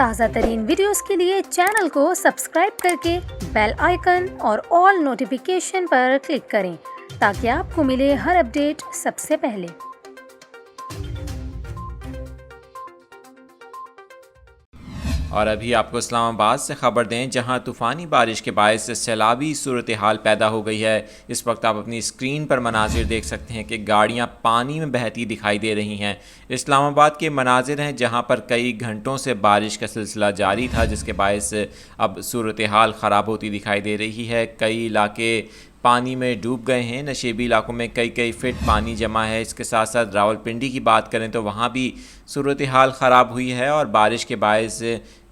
تازہ ترین ویڈیوز کے لیے چینل کو سبسکرائب کر کے بیل آئیکن اور آل نوٹیفیکیشن پر کلک کریں تاکہ آپ کو ملے ہر اپڈیٹ سب سے پہلے۔ اور ابھی آپ کو اسلام آباد سے خبر دیں، جہاں طوفانی بارش کے باعث سیلابی صورتحال پیدا ہو گئی ہے۔ اس وقت آپ اپنی اسکرین پر مناظر دیکھ سکتے ہیں کہ گاڑیاں پانی میں بہتی دکھائی دے رہی ہیں۔ اسلام آباد کے مناظر ہیں جہاں پر کئی گھنٹوں سے بارش کا سلسلہ جاری تھا، جس کے باعث اب صورتحال خراب ہوتی دکھائی دے رہی ہے۔ کئی علاقے پانی میں ڈوب گئے ہیں، نشیبی علاقوں میں کئی فٹ پانی جمع ہے۔ اس کے ساتھ ساتھ راولپنڈی کی بات کریں تو وہاں بھی صورتحال خراب ہوئی ہے اور بارش کے باعث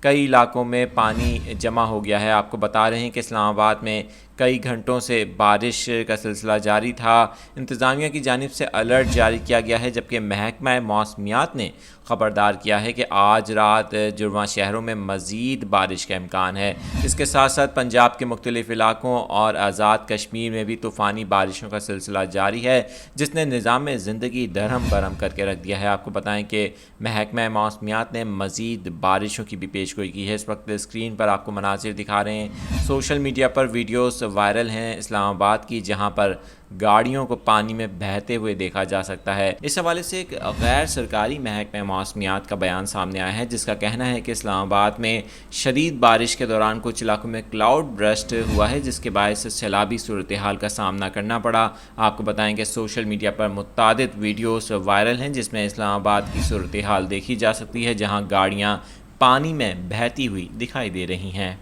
کئی علاقوں میں پانی جمع ہو گیا ہے۔ آپ کو بتا رہے ہیں کہ اسلام آباد میں کئی گھنٹوں سے بارش کا سلسلہ جاری تھا۔ انتظامیہ کی جانب سے الرٹ جاری کیا گیا ہے، جبکہ محکمہ موسمیات نے خبردار کیا ہے کہ آج رات جڑواں شہروں میں مزید بارش کا امکان ہے۔ اس کے ساتھ ساتھ پنجاب کے مختلف علاقوں اور آزاد کشمیر میں بھی طوفانی بارشوں کا سلسلہ جاری ہے، جس نے نظام زندگی درہم برہم کر کے رکھ دیا ہے۔ آپ کو بتائیں کہ محکمہ موسمیات نے مزید بارشوں کی بھی پیشگوئی کی ہے۔ اس وقت اسکرین پر آپ کو مناظر دکھا رہے ہیں، سوشل میڈیا پر ویڈیوز وائرل ہیں اسلام آباد کی، جہاں پر گاڑیوں کو پانی میں بہتے ہوئے دیکھا جا سکتا ہے۔ اس حوالے سے ایک غیر سرکاری محکمہ موسمیات کا بیان سامنے آیا ہے، جس کا کہنا ہے کہ اسلام آباد میں شدید بارش کے دوران کچھ علاقوں میں کلاؤڈ برسٹ ہوا ہے، جس کے باعث سیلابی صورتحال کا سامنا کرنا پڑا۔ آپ کو بتائیں کہ سوشل میڈیا پر متعدد ویڈیوز وائرل ہیں، جس میں اسلام آباد کی صورتحال دیکھی جا سکتی ہے، جہاں گاڑیاں پانی میں بہتی ہوئی دکھائی دے رہی ہیں۔